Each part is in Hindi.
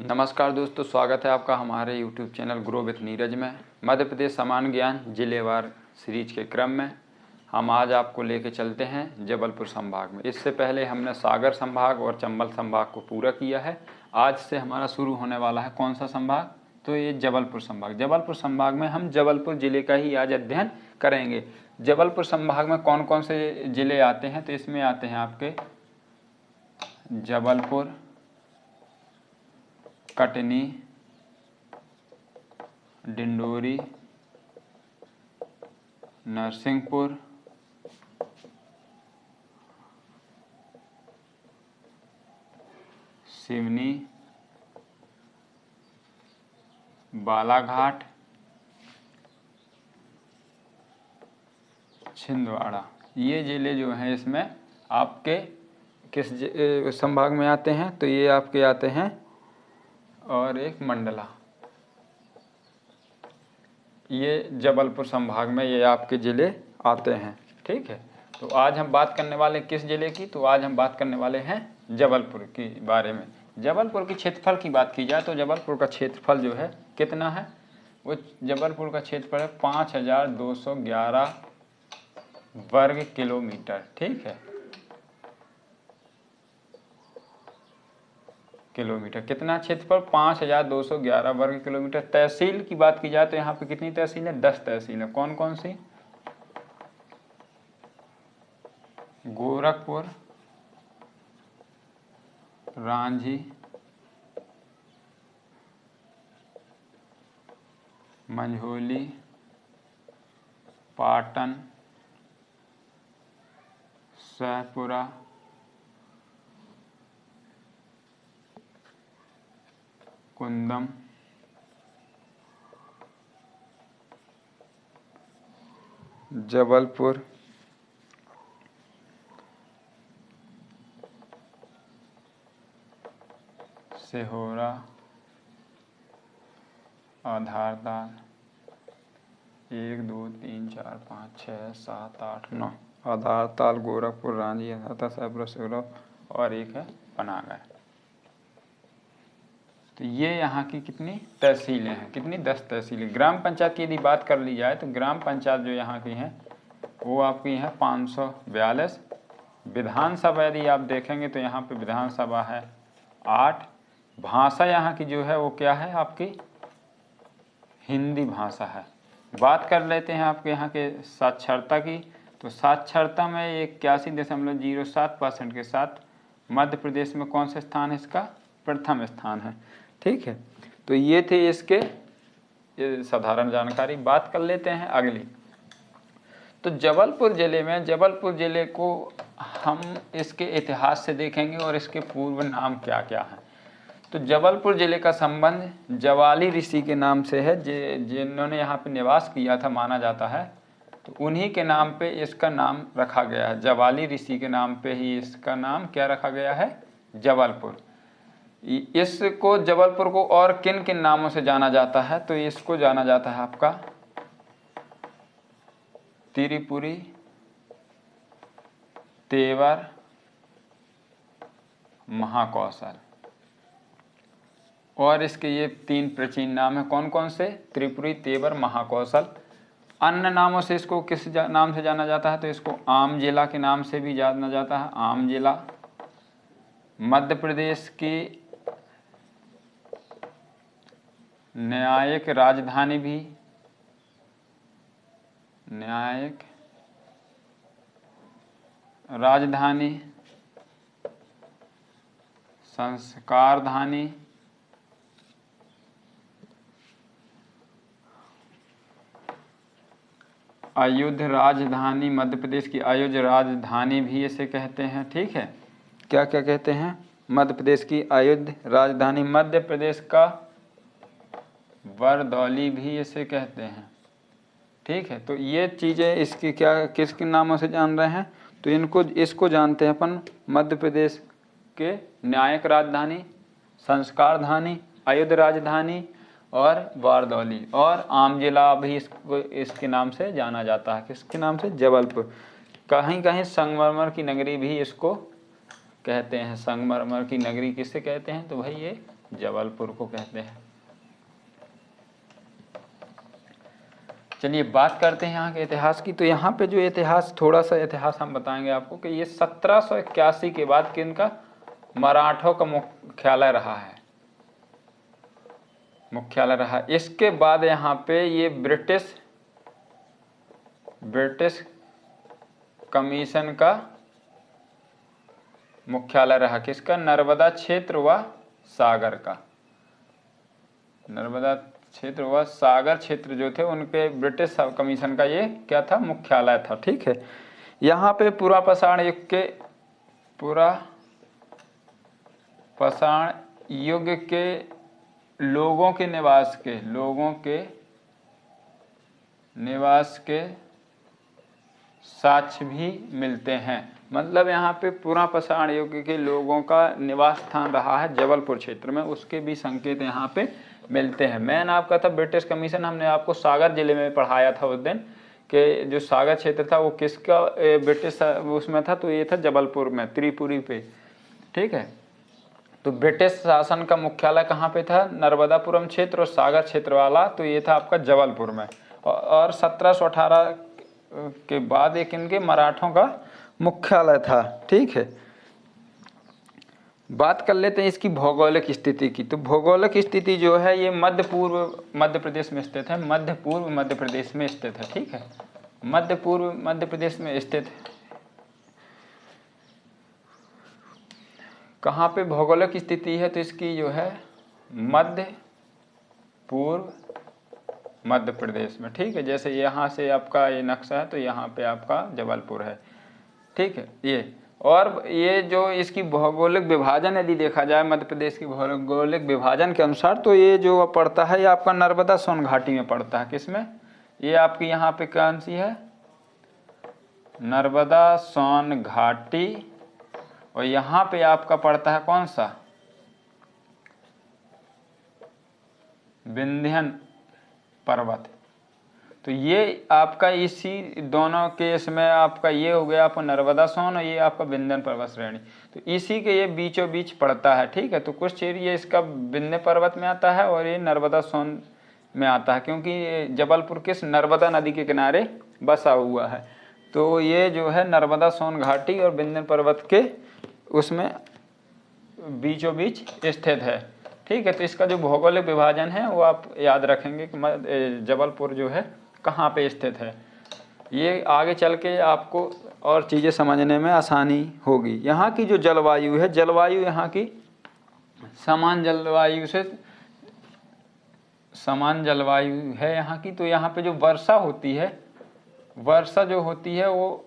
नमस्कार दोस्तों, स्वागत है आपका हमारे YouTube channel grow with Neeraj में। मध्य प्रदेश सामान्य ज्ञान जिलेवार सीरीज के क्रम में हम आज आपको लेके चलते हैं जबलपुर संभाग में। इससे पहले हमने सागर संभाग और चंबल संभाग को पूरा किया है। आज से हमारा शुरू होने वाला है कौन सा संभाग? तो ये जबलपुर संभाग। जबलपुर संभाग में हम जबलपुर ज़िले का ही आज अध्ययन करेंगे। जबलपुर संभाग में कौन कौन से ज़िले आते हैं? तो इसमें आते हैं आपके जबलपुर, कटनी, डिंडोरी, नरसिंहपुर, सिवनी, बालाघाट, छिंदवाड़ा। ये ज़िले जो हैं इसमें आपके किस संभाग में आते हैं? तो ये आपके आते हैं और एक मंडला, ये जबलपुर संभाग में ये आपके ज़िले आते हैं। ठीक है, तो आज हम बात करने वाले किस ज़िले की? तो आज हम बात करने वाले हैं जबलपुर के बारे में। जबलपुर की क्षेत्रफल की बात की जाए तो जबलपुर का क्षेत्रफल जो है कितना है? वो जबलपुर का क्षेत्रफल है 5211 वर्ग किलोमीटर। ठीक है, किलोमीटर कितना क्षेत्रफल? 5211 वर्ग किलोमीटर। तहसील की बात की जाए तो यहाँ पे कितनी तहसील है? 10 तहसील है। कौन कौन सी? गोरखपुर, रांझी, मंझोली, पाटन, शाहपुरा, कुंदम, जबलपुर, सिहोरा, आधारताल, 1 2 3 4 5 6 7 8 9। आधारताल, गोरखपुर, रांझी, आधारताल, शाहपुरा, सिहोरा और एक है पनागर। तो ये यहाँ की कितनी तहसीलें हैं? कितनी? 10 तहसीलें। ग्राम पंचायत की यदि बात कर ली जाए तो ग्राम पंचायत जो यहाँ की हैं वो आपकी है 542। विधानसभा यदि आप देखेंगे तो यहाँ पे विधानसभा है 8। भाषा यहाँ की जो है वो क्या है? आपकी हिंदी भाषा है। बात कर लेते हैं आपके यहाँ के साक्षरता की। तो साक्षरता में 81.07% के साथ मध्य प्रदेश में कौन सा स्थान है इसका? प्रथम स्थान है। ठीक है, तो ये थे इसके साधारण जानकारी। बात कर लेते हैं अगली। तो जबलपुर ज़िले में, जबलपुर ज़िले को हम इसके इतिहास से देखेंगे और इसके पूर्व नाम क्या क्या हैं। तो जबलपुर ज़िले का संबंध जवाली ऋषि के नाम से है, जिन्होंने यहाँ पे निवास किया था माना जाता है। तो उन्हीं के नाम पे इसका नाम रखा गया है। जवाली ऋषि के नाम पे ही इसका नाम क्या रखा गया है? जबलपुर। इसको जबलपुर को और किन किन नामों से जाना जाता है? तो इसको जाना जाता है आपका त्रिपुरी, तेवर, महाकौशल। और इसके ये 3 प्राचीन नाम है। कौन कौन से? त्रिपुरी, तेवर, महाकौशल। अन्य नामों से इसको किस नाम से जाना जाता है? तो इसको आम जिला के नाम से भी जाना जाता है। आम जिला। मध्य प्रदेश की न्यायिक राजधानी भी, न्यायिक राजधानी, संस्कारधानी, अयोध्या राजधानी। मध्य प्रदेश की अयोध्या राजधानी भी इसे कहते हैं। ठीक है, क्या क्या कहते हैं? मध्य प्रदेश की अयोध्या राजधानी। मध्य प्रदेश का बरदौली भी इसे कहते हैं। ठीक है, तो ये चीज़ें इसकी क्या किस किन नामों से जान रहे हैं? तो इसको जानते हैं अपन मध्य प्रदेश के न्यायिक राजधानी, संस्कारधानी, अयोध्या राजधानी और बारदौली। और आम जिला भी इसको इसके नाम से जाना जाता है। किसके नाम से? जबलपुर। कहीं कहीं संगमरमर की नगरी भी इसको कहते हैं। संगमरमर की नगरी किससे कहते हैं? तो भाई ये जबलपुर को कहते हैं। चलिए बात करते हैं यहाँ के इतिहास की। तो यहाँ पे जो इतिहास, थोड़ा सा इतिहास हम बताएंगे आपको कि ये 1781 के बाद किनका, मराठों का मुख्यालय रहा है, मुख्यालय रहा। इसके बाद यहाँ पे ये ब्रिटिश कमीशन का मुख्यालय रहा। किसका, नर्मदा क्षेत्र व सागर का। नर्मदा क्षेत्र व सागर क्षेत्र जो थे उनके ब्रिटिश कमीशन का ये क्या था, मुख्यालय था। ठीक है, यहाँ पे पुरापाषाण युग के लोगों के निवास के साक्ष्य भी मिलते हैं। मतलब यहाँ पे पुरापाषाण युग के लोगों का निवास स्थान रहा है जबलपुर क्षेत्र में, उसके भी संकेत यहाँ पे मिलते हैं। मैन आपका था ब्रिटिश कमीशन, हमने आपको सागर जिले में पढ़ाया था उस दिन कि जो सागर क्षेत्र था वो किसका ब्रिटिश उसमें था, तो ये था जबलपुर में, त्रिपुरी पे। ठीक है, तो ब्रिटिश शासन का मुख्यालय कहाँ पे था, नर्मदापुरम क्षेत्र और सागर क्षेत्र वाला, तो ये था आपका जबलपुर में। और 1718 के बाद एक इनके मराठों का मुख्यालय था। ठीक है, बात कर लेते हैं इसकी भौगोलिक स्थिति की। तो भौगोलिक स्थिति जो है ये मध्य पूर्व मध्य प्रदेश में स्थित है, मध्य पूर्व मध्य प्रदेश में स्थित है। ठीक है, मध्य पूर्व मध्य प्रदेश में स्थित है। कहाँ पे भौगोलिक स्थिति है, तो इसकी जो है मध्य पूर्व मध्य प्रदेश में। ठीक है, जैसे यहाँ से आपका ये नक्शा है तो यहाँ पे आपका जबलपुर है। ठीक है, ये और ये जो इसकी भौगोलिक विभाजन यदि देखा जाए मध्य प्रदेश की भौगोलिक विभाजन के अनुसार, तो ये जो पड़ता है ये आपका नर्मदा सोन घाटी में पड़ता है। किसमें, ये आपकी यहाँ पे कौन सी है, नर्मदा सोन घाटी। और यहाँ पे आपका पड़ता है कौन सा, विंध्य पर्वत। तो ये आपका इसी दोनों केस में आपका ये हो गया आपका नर्मदा सोन और ये आपका विंध्य पर्वत श्रेणी, तो इसी के ये बीचों बीच पड़ता है। ठीक है, तो कुछ एरिया इसका विंध्य पर्वत में आता है और ये नर्मदा सोन में आता है, क्योंकि जबलपुर किस नर्मदा नदी के किनारे बसा हुआ है। तो ये जो है नर्मदा सोन घाटी और विंध्य पर्वत के उसमें बीचों बीच स्थित है। ठीक है, तो इसका जो भौगोलिक विभाजन है वो आप याद रखेंगे कि जबलपुर जो है कहाँ पे स्थित है। ये आगे चल के आपको और चीज़ें समझने में आसानी होगी। यहाँ की जो जलवायु है, जलवायु यहाँ की समान जलवायु है यहाँ की। तो यहाँ पे जो वर्षा होती है, वर्षा जो होती है वो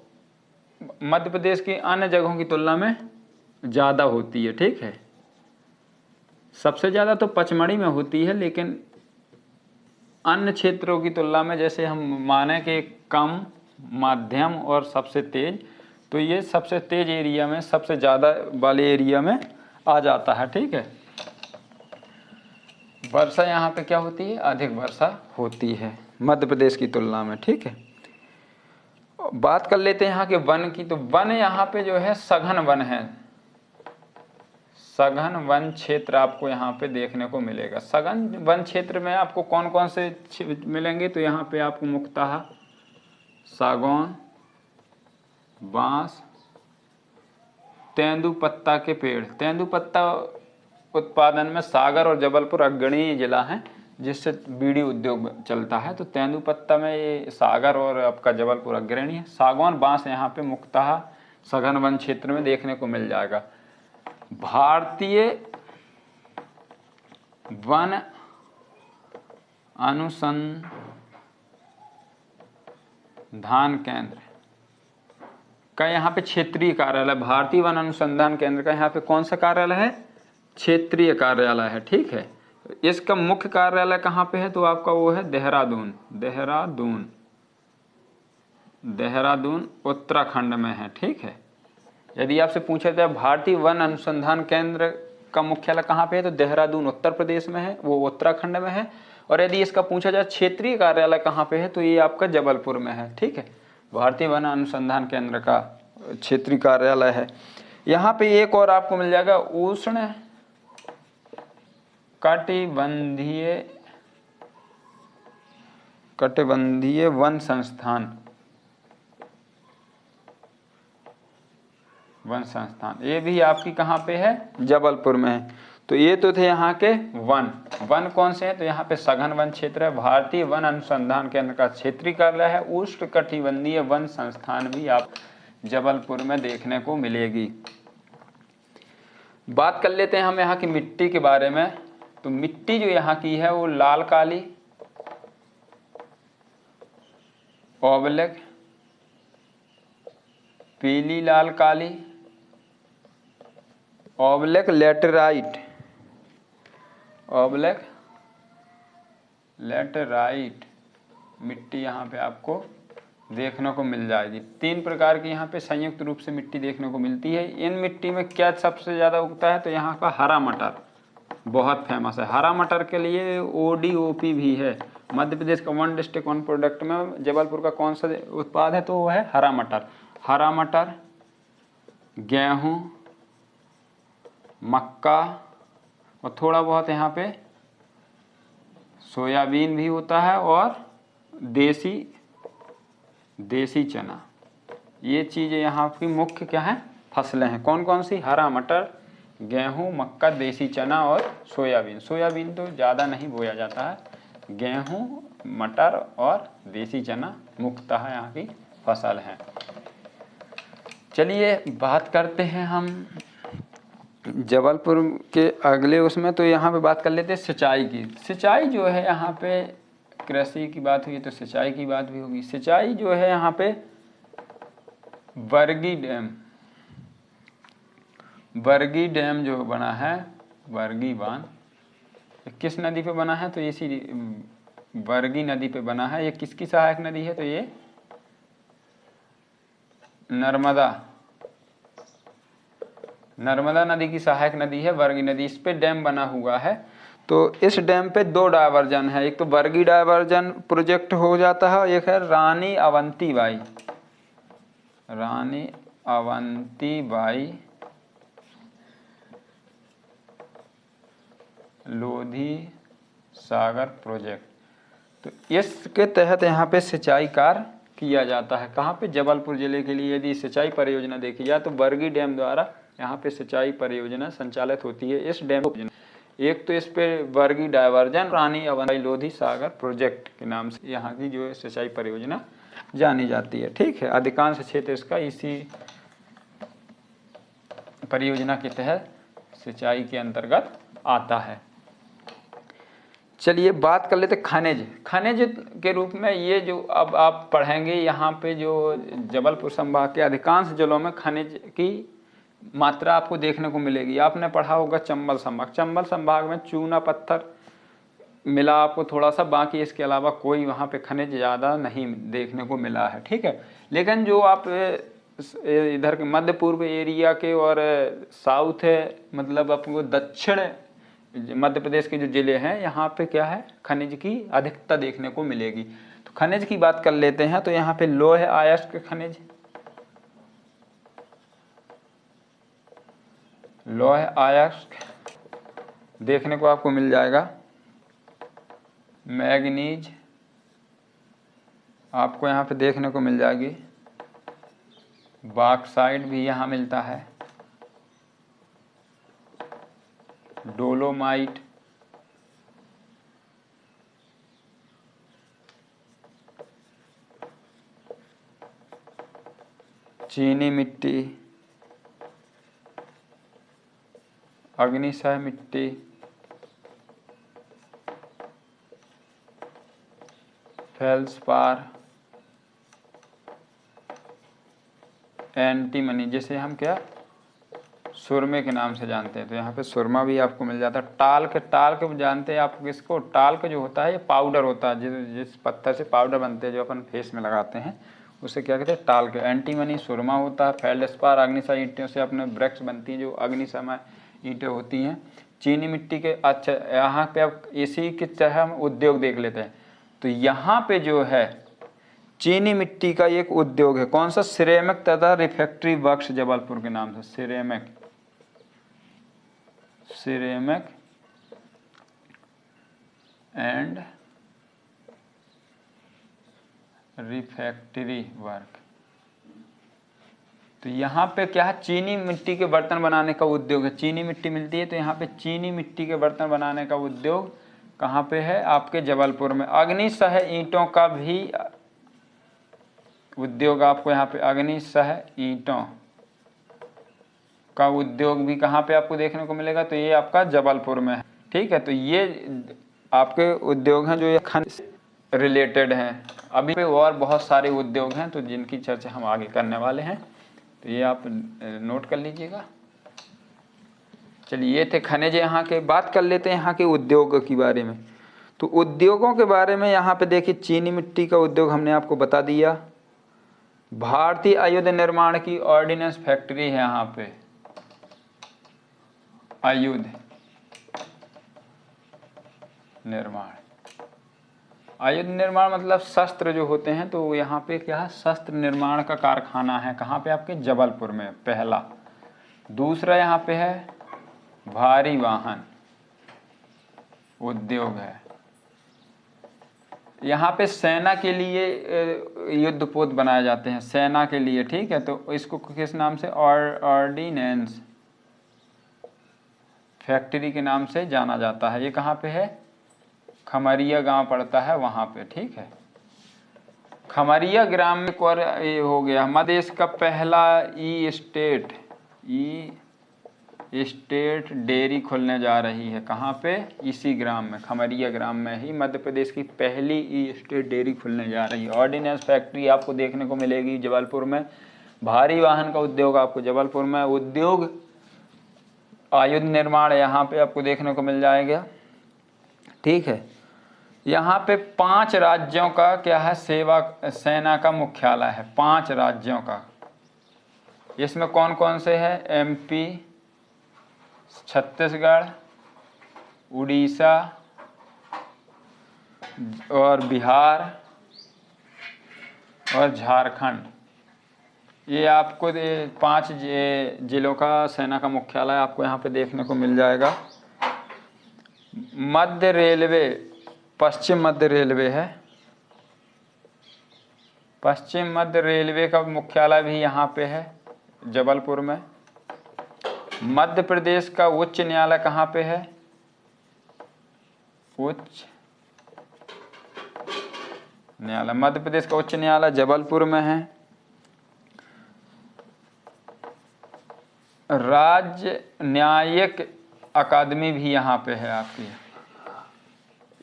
मध्य प्रदेश की अन्य जगहों की तुलना में ज़्यादा होती है। ठीक है, सबसे ज़्यादा तो पचमढ़ी में होती है, लेकिन अन्य क्षेत्रों की तुलना में जैसे हम माने कि कम, मध्यम और सबसे तेज, तो ये सबसे तेज एरिया में, सबसे ज़्यादा वाले एरिया में आ जाता है। ठीक है, वर्षा यहाँ पे क्या होती है, अधिक वर्षा होती है मध्य प्रदेश की तुलना में। ठीक है, बात कर लेते हैं यहाँ के वन की। तो वन यहाँ पे जो है सघन वन है, सघन वन क्षेत्र आपको यहाँ पे देखने को मिलेगा। सघन वन क्षेत्र में आपको कौन कौन से मिलेंगे, तो यहाँ पे आपको मुख्यतः सागौन, बांस, तेंदुपत्ता के पेड़। तेंदुपत्ता उत्पादन में सागर और जबलपुर अग्रणी जिला है, जिससे बीड़ी उद्योग चलता है। तो तेंदुपत्ता में ये सागर और आपका जबलपुर अग्रणी है। सागौन, बांस यहाँ पे मुख्यतः सघन वन क्षेत्र में देखने को मिल जाएगा। भारतीय वन अनुसंधान केंद्र का यहाँ पे क्षेत्रीय कार्यालय, भारतीय वन अनुसंधान केंद्र का यहाँ पे कौन सा कार्यालय है, क्षेत्रीय कार्यालय है। ठीक है, इसका मुख्य कार्यालय कहाँ पे है, तो आपका वो है देहरादून उत्तराखंड में है। ठीक है, यदि आपसे पूछा जाए भारतीय वन अनुसंधान केंद्र का मुख्यालय कहाँ पे है, तो देहरादून उत्तर प्रदेश में है, वो उत्तराखंड में है। और यदि इसका पूछा जाए क्षेत्रीय कार्यालय कहाँ पे है, तो ये आपका जबलपुर में है। ठीक है, भारतीय वन अनुसंधान केंद्र का क्षेत्रीय कार्यालय है। यहाँ पे एक और आपको मिल जाएगा कटिबंधीय वन संस्थान, ये भी आपकी कहाँ पे है, जबलपुर में है। तो ये तो थे यहाँ के वन कौन से हैं, तो यहाँ पे सघन वन क्षेत्र है, भारतीय वन अनुसंधान केंद्र का क्षेत्रीय कार्यालय है, उष्ण कटिबंधीय वन संस्थान भी आप जबलपुर में देखने को मिलेगी। बात कर लेते हैं हम यहाँ की मिट्टी के बारे में। तो मिट्टी जो यहाँ की है वो लाल काली, ओबलेक पीली लाल काली, ओबलेक लेटराइट, मिट्टी यहाँ पे आपको देखने को मिल जाएगी। 3 प्रकार की यहाँ पे संयुक्त रूप से मिट्टी देखने को मिलती है। इन मिट्टी में क्या सबसे ज़्यादा उगता है, तो यहाँ का हरा मटर बहुत फेमस है। हरा मटर के लिए ODOP भी है। मध्य प्रदेश का 1 डिस्ट्रिक्ट 1 प्रोडक्ट में जबलपुर का कौन सा उत्पाद है, तो वो है हरा मटर, गेहूँ, मक्का और थोड़ा बहुत यहाँ पे सोयाबीन भी होता है और देसी चना। ये चीज़ें यहाँ की मुख्य क्या है, फसलें हैं। कौन कौन सी, हरा मटर, गेहूँ, मक्का, देसी चना और सोयाबीन तो ज़्यादा नहीं बोया जाता है। गेहूँ, मटर और देसी चना मुख्यतः यहाँ की फसल है। चलिए बात करते हैं हम जबलपुर के अगले उसमें। तो यहाँ पे बात कर लेते हैं सिंचाई की। सिंचाई जो है यहाँ पे, कृषि की बात हुई तो सिंचाई की बात भी होगी। सिंचाई जो है यहाँ पे बरगी डैम जो बना है, बरगी बांध, किस नदी पे बना है, तो इसी बरगी नदी पे बना है। ये किसकी सहायक नदी है, तो ये नर्मदा नदी की सहायक नदी है बरगी नदी। इस पे डैम बना हुआ है। तो इस डैम पे 2 डायवर्जन है, एक तो बरगी डायवर्जन प्रोजेक्ट हो जाता है और एक है रानी अवंतीबाई लोधी सागर प्रोजेक्ट। तो इसके तहत यहाँ पे सिंचाई कार्य किया जाता है। कहाँ पे, जबलपुर जिले के लिए यदि सिंचाई परियोजना देखी जाए तो बरगी डैम द्वारा यहाँ पे सिंचाई परियोजना संचालित होती है। इस डैम, एक तो इस पे बरगी डायवर्जन, रानी अवंतीबाई लोधी सागर प्रोजेक्ट के नाम से यहाँ की जो सिंचाई परियोजना जानी जाती है। ठीक है, अधिकांश क्षेत्र इसका इसी परियोजना के तहत सिंचाई के अंतर्गत आता है। चलिए बात कर लेते खनिज के रूप में। ये जो अब आप पढ़ेंगे यहाँ पे, जो जबलपुर संभाग के अधिकांश जिलों में खनिज की मात्रा आपको देखने को मिलेगी। आपने पढ़ा होगा चंबल संभाग में चूना पत्थर मिला आपको थोड़ा सा, बाकी इसके अलावा कोई वहाँ पे खनिज ज़्यादा नहीं देखने को मिला है। ठीक है, लेकिन जो आप इधर के मध्य पूर्व एरिया के और साउथ है, मतलब आपको दक्षिण मध्य प्रदेश के जो जिले हैं, यहाँ पे क्या है, खनिज की अधिकता देखने को मिलेगी। तो खनिज की बात कर लेते हैं। तो यहाँ पे लौह अयस्क खनिज, देखने को आपको मिल जाएगा। मैग्नीज आपको यहाँ पे देखने को मिल जाएगी। बॉक्साइट भी यहाँ मिलता है। डोलोमाइट, चीनी मिट्टी, अग्निशय मिट्टी, फेल्सपार, एंटीमनी, जिसे हम क्या सुरमे के नाम से जानते हैं। तो यहाँ पे सुरमा भी आपको मिल जाता है। टाल्क जानते हैं आप किसको, टाल्क जो होता है ये पाउडर होता है, जिस पत्थर से पाउडर बनते हैं जो अपन फेस में लगाते हैं, उसे क्या कहते हैं, टाल्क। एंटीमनी सुरमा होता है। फेल्डस्पार अग्निशय ईंटों से अपने ब्रेक्स बनती हैं, जो अग्निशमन ईंटें होती हैं। चीनी मिट्टी के, अच्छा यहाँ पे अब इसी की तरह हम उद्योग देख लेते हैं। तो यहाँ पे जो है चीनी मिट्टी का एक उद्योग है, कौन सा, सिरेमिक तथा रिफैक्ट्री वर्क्स जबलपुर के नाम से। Ceramic and refractory work. तो यहाँ पे क्या है, चीनी मिट्टी के बर्तन बनाने का उद्योग है। चीनी मिट्टी मिलती है तो यहाँ पे चीनी मिट्टी के बर्तन बनाने का उद्योग कहाँ पे है, आपके जबलपुर में। अग्निशह ईंटों का भी उद्योग आपको यहाँ पे, अग्निशह ईंटों का उद्योग भी कहाँ पे आपको देखने को मिलेगा, तो ये आपका जबलपुर में है। ठीक है, तो ये आपके उद्योग हैं जो ये खनिज से रिलेटेड हैं। अभी पे और बहुत सारे उद्योग हैं तो जिनकी चर्चा हम आगे करने वाले हैं, तो ये आप नोट कर लीजिएगा। चलिए, ये थे खनिज यहाँ के। बात कर लेते हैं यहाँ के उद्योगों के बारे में। तो उद्योगों के बारे में यहाँ पे देखिए, चीनी मिट्टी का उद्योग हमने आपको बता दिया। भारतीय आयुध निर्माण की ऑर्डिनेंस फैक्ट्री है यहाँ पे। आयुध निर्माण, आयुध निर्माण मतलब शस्त्र जो होते हैं, तो यहाँ पे क्या है, शस्त्र निर्माण का कारखाना है। कहाँ पे, आपके जबलपुर में, पहला। दूसरा यहाँ पे है भारी वाहन उद्योग है। यहाँ पे सेना के लिए युद्धपोत बनाए जाते हैं, सेना के लिए। ठीक है, तो इसको किस नाम से, ऑर्डिनेंस फैक्ट्री के नाम से जाना जाता है। ये कहाँ पे है, खमरिया गांव पड़ता है वहाँ पे। ठीक है, खमरिया ग्राम में और ये हो गया मध्य देश का पहला ई स्टेट डेयरी खुलने जा रही है। कहाँ पे, इसी ग्राम में, खमरिया ग्राम में ही मध्य प्रदेश की पहली ई स्टेट डेयरी खुलने जा रही है। ऑर्डिनेंस फैक्ट्री आपको देखने को मिलेगी जबलपुर में। भारी वाहन का उद्योग आपको जबलपुर में। उद्योग आयुध निर्माण यहाँ पे आपको देखने को मिल जाएगा। ठीक है, यहाँ पे 5 राज्यों का क्या है, सेना का मुख्यालय है। 5 राज्यों का। इसमें कौन कौन से है, एमपी, छत्तीसगढ़, उड़ीसा और बिहार और झारखंड। ये आपको 5 जिलों का सेना का मुख्यालय आपको यहाँ पे देखने को मिल जाएगा। मध्य रेलवे, पश्चिम मध्य रेलवे है। पश्चिम मध्य रेलवे का मुख्यालय भी यहाँ पे है, जबलपुर में। मध्य प्रदेश का उच्च न्यायालय कहाँ पे है, उच्च न्यायालय, मध्य प्रदेश का उच्च न्यायालय जबलपुर में है। राज्य न्यायिक अकादमी भी यहाँ पे है आपकी।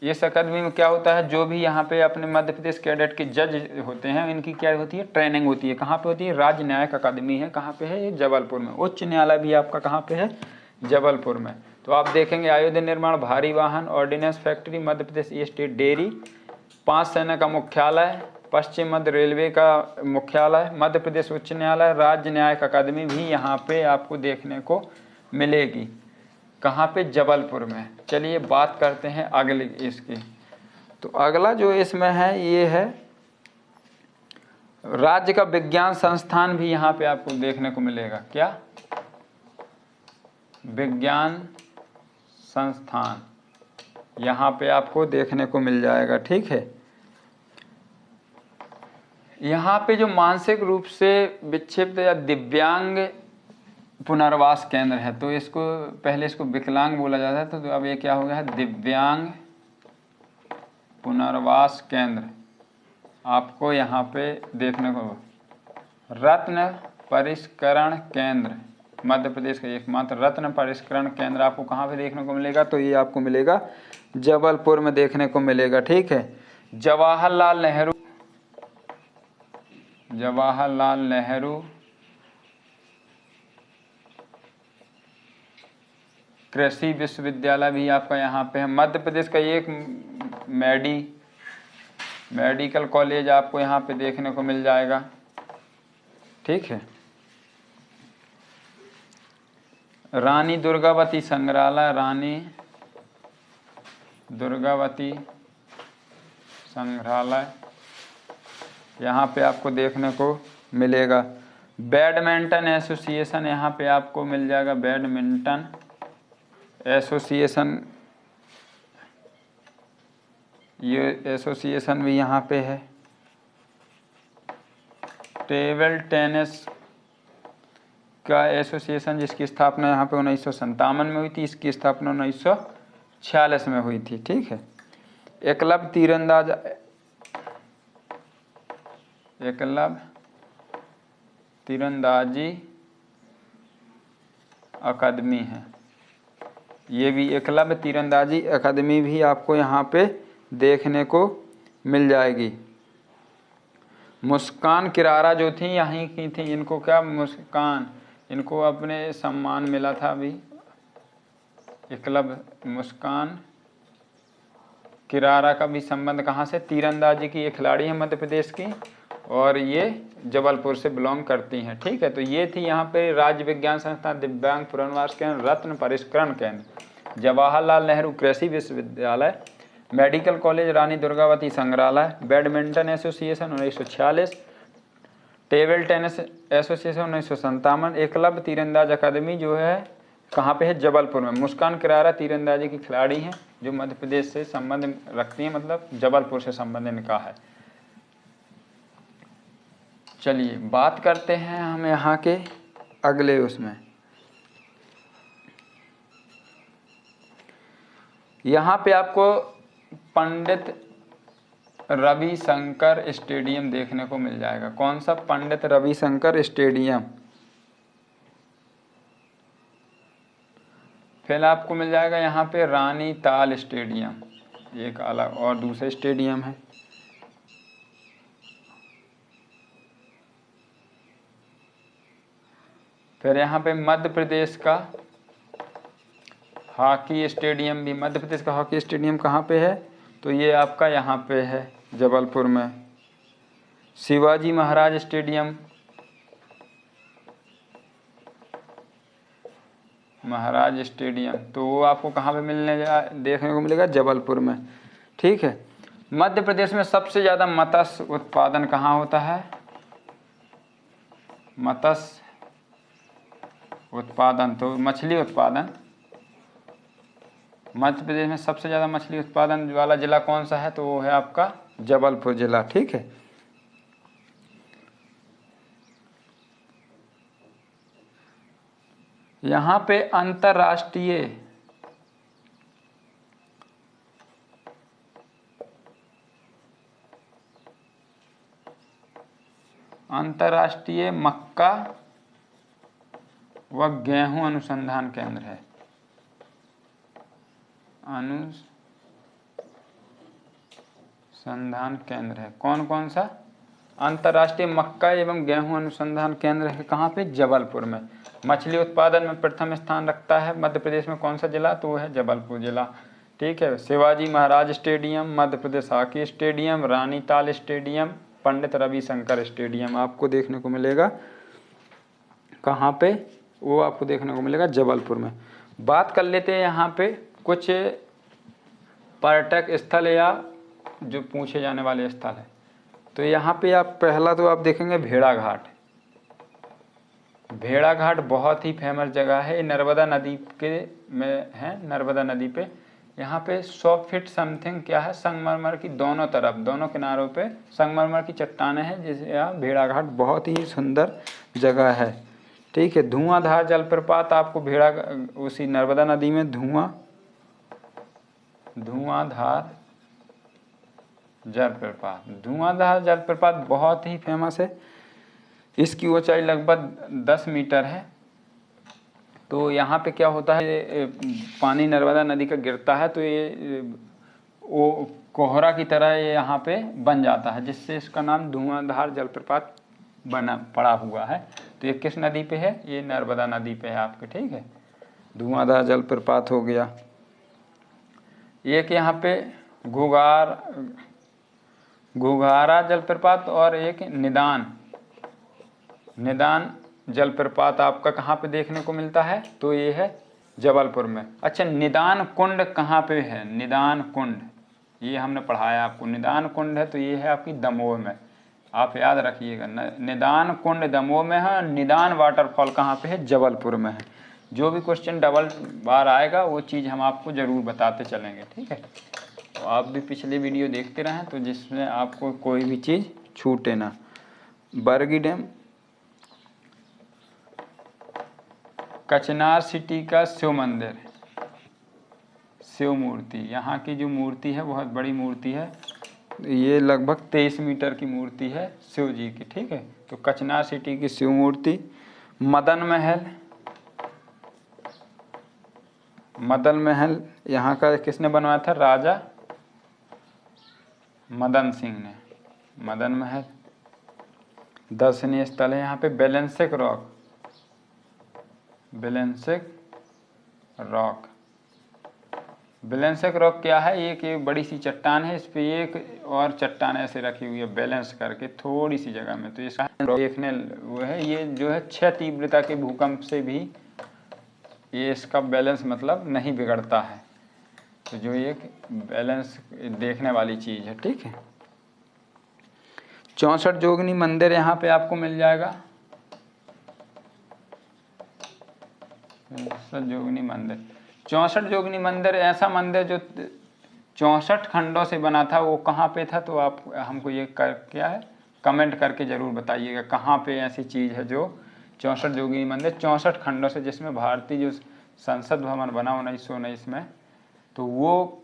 इस अकादमी में क्या होता है, जो भी यहाँ पे अपने मध्य प्रदेश कैडेट के जज होते हैं, इनकी क्या होती है, ट्रेनिंग होती है। कहाँ पे होती है, राज्य न्यायिक अकादमी है। कहाँ पे है, ये जबलपुर में। उच्च न्यायालय भी आपका कहाँ पे है, जबलपुर में। तो आप देखेंगे आयुध निर्माण, भारी वाहन, ordnance factory, Madhya Pradesh state dairy, 5 सेना का मुख्यालय, पश्चिम मध्य रेलवे का मुख्यालय, मध्य प्रदेश उच्च न्यायालय, राज्य न्यायिक अकादमी भी यहाँ पे आपको देखने को मिलेगी। कहाँ पे, जबलपुर में। चलिए बात करते हैं अगले इसकी। तो अगला जो इसमें है, ये है राज्य का विज्ञान संस्थान भी यहाँ पे आपको देखने को मिलेगा। क्या, विज्ञान संस्थान यहाँ पे आपको देखने को मिल जाएगा। ठीक है, यहाँ पे जो मानसिक रूप से विक्षिप्त या दिव्यांग पुनर्वास केंद्र है, तो इसको पहले इसको विकलांग बोला जाता था, तो अब ये क्या हो गया है, दिव्यांग पुनर्वास केंद्र आपको यहाँ पे देखने को। रत्न परिष्करण केंद्र, मध्य प्रदेश का एकमात्र रत्न परिष्करण केंद्र आपको कहाँ पे देखने को मिलेगा, तो ये आपको मिलेगा जबलपुर में देखने को मिलेगा। ठीक है, जवाहरलाल नेहरू कृषि विश्वविद्यालय भी आपका यहाँ पे है। मध्य प्रदेश का एक मेडिकल कॉलेज आपको यहाँ पे देखने को मिल जाएगा। ठीक है, रानी दुर्गावती संग्रहालय, रानी दुर्गावती संग्रहालय यहाँ पे आपको देखने को मिलेगा। बैडमिंटन एसोसिएशन यहाँ पे आपको मिल जाएगा, बैडमिंटन एसोसिएशन ये एसोसिएशन भी यहाँ पे है। टेबल टेनिस का एसोसिएशन जिसकी स्थापना यहाँ पे 1957 में हुई थी, इसकी स्थापना 1946 में हुई थी। ठीक है। एकलव्य तीरंदाजी अकादमी है। ये भी एकलव्य तीरंदाजी अकादमी भी आपको यहाँ पे देखने को मिल जाएगी। मुस्कान किरारा जो थी यहीं की थी, इनको क्या मुस्कान, इनको अपने सम्मान मिला था अभी। एकलव्य मुस्कान किरारा का भी संबंध कहाँ से, तीरंदाजी की एक खिलाड़ी है मध्य प्रदेश की, और ये जबलपुर से बिलोंग करती हैं। ठीक है। तो ये थी यहाँ पे राज्य विज्ञान संस्थान, दिव्यांग पुनर्वास केंद्र, रत्न परिष्करण केंद्र, जवाहरलाल नेहरू कृषि विश्वविद्यालय, मेडिकल कॉलेज रानी दुर्गावती संग्रहालय, badminton association 1946, table tennis association 1957, Eklavya तीरंदाज अकादमी जो है कहाँ पे है, जबलपुर में। मुस्कान किरारा तीरंदाजी की खिलाड़ी हैं जो मध्य प्रदेश से संबंध रखती हैं, मतलब जबलपुर से संबंध इनका है। चलिए बात करते हैं हम यहाँ के अगले उसमें। यहाँ पे आपको पंडित रविशंकर स्टेडियम देखने को मिल जाएगा। कौन सा, पंडित रविशंकर स्टेडियम। फिर आपको मिल जाएगा यहाँ पे रानी ताल स्टेडियम, एक अलग और दूसरे स्टेडियम है। फिर यहाँ पे मध्य प्रदेश का हॉकी स्टेडियम भी, मध्य प्रदेश का हॉकी स्टेडियम कहाँ पे है, तो ये आपका यहाँ पे है जबलपुर में। शिवाजी महाराज स्टेडियम, महाराज स्टेडियम, तो वो आपको कहाँ पे देखने को मिलेगा, जबलपुर में। ठीक है। मध्य प्रदेश में सबसे ज़्यादा मत्स्य उत्पादन कहाँ होता है, मत्स्य उत्पादन, तो मछली उत्पादन, मध्य प्रदेश में सबसे ज़्यादा मछली उत्पादन वाला जिला कौन सा है, तो वो है आपका जबलपुर जिला। ठीक है। यहाँ पे अंतर्राष्ट्रीय मक्का व गेहूं अनुसंधान केंद्र है। अनुसंधान केंद्र है कौन कौन सा, अंतर्राष्ट्रीय मक्का एवं गेहूं अनुसंधान केंद्र है कहाँ पे, जबलपुर में। मछली उत्पादन में प्रथम स्थान रखता है मध्य प्रदेश में कौन सा जिला, तो वो है जबलपुर जिला। ठीक है। Shivaji Maharaj stadium, Madhya Pradesh hockey stadium, रानी ताल स्टेडियम, पंडित रविशंकर स्टेडियम आपको देखने को मिलेगा कहाँ पे, वो आपको देखने को मिलेगा जबलपुर में। बात कर लेते हैं यहाँ पे कुछ पर्यटक स्थल या जो पूछे जाने वाले स्थल है। तो यहाँ पे आप पहला तो आप देखेंगे भेड़ा घाट। भेड़ा घाट बहुत ही फेमस जगह है, नर्मदा नदी के में है, नर्मदा नदी पे। यहाँ पे 100 फीट समथिंग क्या है, संगमरमर की दोनों तरफ, दोनों किनारों पे संगमरमर की चट्टानें हैं, जिसे यहाँ भेड़ा घाट बहुत ही सुंदर जगह है। ठीक है। धुआंधार जलप्रपात आपको उसी नर्मदा नदी में धुआंधार जलप्रपात बहुत ही फेमस है। इसकी ऊंचाई लगभग 10 मीटर है। तो यहाँ पे क्या होता है, पानी नर्मदा नदी का गिरता है तो ये वो कोहरा की तरह ये यहाँ पे बन जाता है, जिससे इसका नाम धुआंधार जलप्रपात पड़ा हुआ है। तो ये किस नदी पे है, ये नर्मदा नदी पे है आपके। ठीक है। धुआंधार जलप्रपात हो गया। एक यहाँ पे घुघारा जलप्रपात और एक निदान जलप्रपात आपका कहाँ पे देखने को मिलता है, तो ये है जबलपुर में। अच्छा, निदान कुंड कहाँ पे है, निदान कुंड ये हमने पढ़ाया आपको। निदान कुंड है तो ये है आपकी दमोह में, आप याद रखिएगा। निदान कुंड दमोह में है, निदान वाटरफॉल कहाँ पे है, जबलपुर में है। जो भी क्वेश्चन डबल बार आएगा वो चीज़ हम आपको ज़रूर बताते चलेंगे। ठीक है। तो आप भी पिछले वीडियो देखते रहें तो जिसमें आपको कोई भी चीज़ छूटे ना। बरगी डैम, कचनार सिटी का शिव मंदिर, शिव मूर्ति, यहाँ की जो मूर्ति है बहुत बड़ी मूर्ति है, ये लगभग 23 मीटर की मूर्ति है शिव जी की, ठीक है। तो कचनार सिटी की शिव मूर्ति। मदन महल, मदन महल यहाँ का किसने बनवाया था? राजा मदन सिंह ने। मदन महल। दर्शनीय स्थल है यहाँ पे बेलेंसिक रॉक, बेलेंसिक रॉक। बेलेंसिक रॉक क्या है? एक बड़ी सी चट्टान है, इस पे एक और चट्टान ऐसे रखी हुई है बैलेंस करके थोड़ी सी जगह में। तो ये देखने वो है, ये जो है 6 तीव्रता के भूकंप से भी ये इसका बैलेंस मतलब नहीं बिगड़ता है। तो जो एक बैलेंस देखने वाली चीज़ है, ठीक है। 64 जोगनी मंदिर यहाँ पे आपको मिल जाएगा। 64 जोगनी मंदिर, 64 जोगनी मंदिर ऐसा मंदिर जो 64 खंडों से बना था, वो कहाँ पे था? तो आप हमको ये क्या है कमेंट करके ज़रूर बताइएगा कहाँ पे ऐसी चीज़ है जो 64 जोगनी मंदिर 64 खंडों से, जिसमें भारतीय जो संसद भवन बना 1919 में, तो वो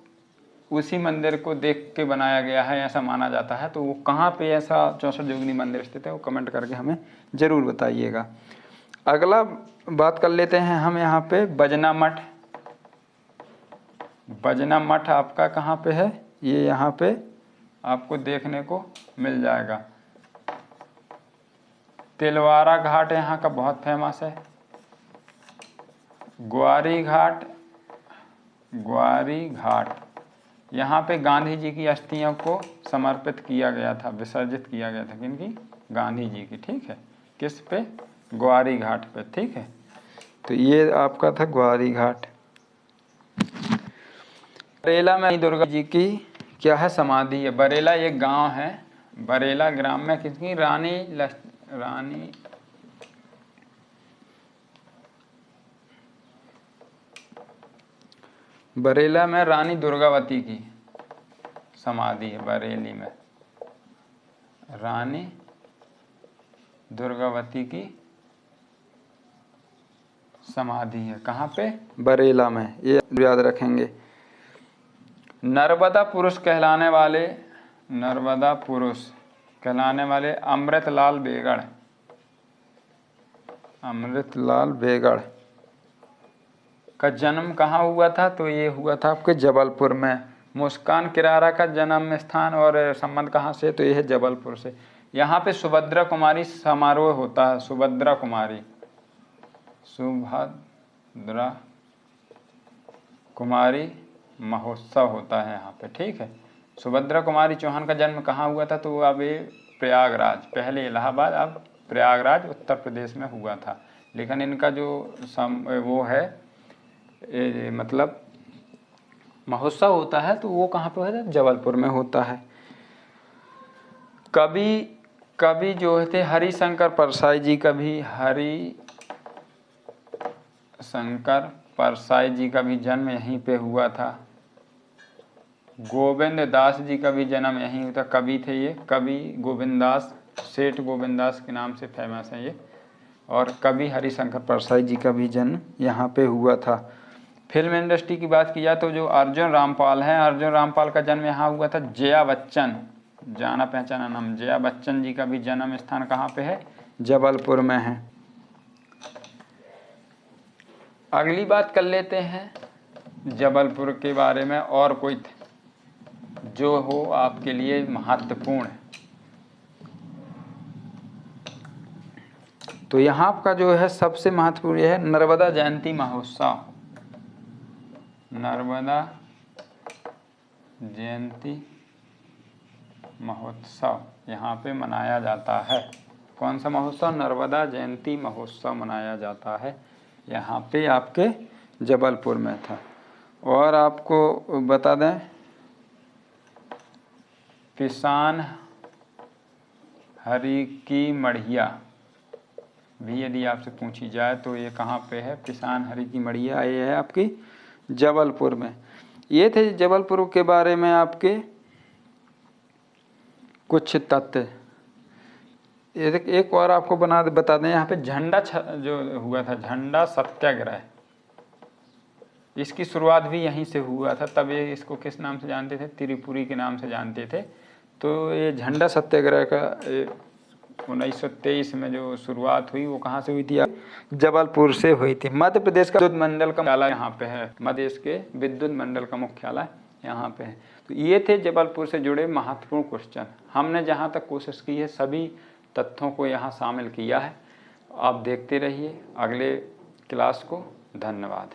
उसी मंदिर को देख के बनाया गया है ऐसा माना जाता है। तो वो कहाँ पे ऐसा 64 जोगनी मंदिर स्थित है वो कमेंट करके हमें ज़रूर बताइएगा। अगला बात कर लेते हैं हम यहाँ पे बजना मठ। बजना मठ आपका कहाँ पे है? ये यहाँ पे आपको देखने को मिल जाएगा। तिलवारा घाट यहाँ का बहुत फेमस है। ग्वारी घाट, ग्वारी घाट यहाँ पे गांधी जी की अस्थियों को समर्पित किया गया था, विसर्जित किया गया था। किनकी? गांधी जी की, ठीक है। किस पे? ग्वारी घाट पे, ठीक है। तो ये आपका था ग्वारी घाट। बरेला में दुर्गा जी की क्या है? समाधि है। बरेला एक गांव है, बरेला ग्राम में किसकी? रानी बरेला में रानी दुर्गावती की समाधि है। बरेली में रानी दुर्गावती की समाधि है। कहाँ पे? बरेला में, ये याद रखेंगे। नर्मदा पुरुष कहलाने वाले, नर्मदा पुरुष कहलाने वाले अमृतलाल बेगड़, अमृतलाल बेगड़ का जन्म कहाँ हुआ था? तो ये हुआ था आपके जबलपुर में। मुस्कान किरारा का जन्म स्थान और संबंध कहाँ से? तो ये है जबलपुर से। यहाँ पे सुभद्रा कुमारी समारोह होता है, सुभद्रा कुमारी, सुभद्रा कुमारी महोत्सव होता है यहाँ पे, ठीक है। सुभद्रा कुमारी चौहान का जन्म कहाँ हुआ था? तो अब ये प्रयागराज, पहले इलाहाबाद अब प्रयागराज उत्तर प्रदेश में हुआ था। लेकिन इनका जो वो है मतलब महोत्सव होता है तो वो कहाँ पे होता है? जबलपुर में होता है। कवि जो थे हरिशंकर परसाई जी का भी, हरिशंकर परसाई जी का भी जन्म यहीं पे हुआ था। गोविंद दास जी का भी जन्म यहीं हुआ था। कवि थे ये, कवि गोविंद दास, सेठ गोविंद दास के नाम से फेमस है ये। और कवि हरिशंकर परसाई जी का भी जन्म यहाँ पे हुआ था। फिल्म इंडस्ट्री की बात की जाए तो जो अर्जुन रामपाल हैं, अर्जुन रामपाल का जन्म यहाँ हुआ था। जया बच्चन, जाना पहचाना नाम, जया बच्चन जी का भी जन्म स्थान कहाँ पे है? जबलपुर में है। अगली बात कर लेते हैं जबलपुर के बारे में, और कोई जो हो आपके लिए महत्वपूर्ण। तो यहाँ आपका जो है सबसे महत्वपूर्ण है नर्मदा जयंती महोत्सव। नर्मदा जयंती महोत्सव यहाँ पे मनाया जाता है। कौन सा महोत्सव? नर्मदा जयंती महोत्सव मनाया जाता है यहाँ पे आपके जबलपुर में था। और आपको बता दें पिसान हरी की मढ़िया भी यदि आपसे पूछी जाए तो ये कहाँ पे है? पिसान हरी की मढ़िया ये है आपकी जबलपुर में। ये थे जबलपुर के बारे में आपके कुछ तथ्य। एक और आपको बता दें, यहाँ पे झंडा जो हुआ था, झंडा सत्याग्रह, इसकी शुरुआत भी यहीं से हुआ था। तब ये इसको किस नाम से जानते थे? त्रिपुरी के नाम से जानते थे। तो ये झंडा सत्याग्रह का 1923 में जो शुरुआत हुई वो कहाँ से हुई थी? जबलपुर से हुई थी। मध्य प्रदेश का विद्युत मंडल का मुख्यालय यहाँ पे है, मध्य प्रदेश के विद्युत मंडल का मुख्यालय यहाँ पे है। तो ये थे जबलपुर से जुड़े महत्वपूर्ण क्वेश्चन। हमने जहाँ तक कोशिश की है सभी तथ्यों को यहाँ शामिल किया है। आप देखते रहिए अगले क्लास को। धन्यवाद।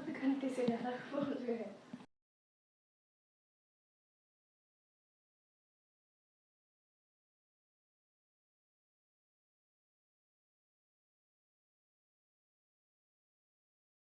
घंटे से ज़्यादा बोल रहे हैं।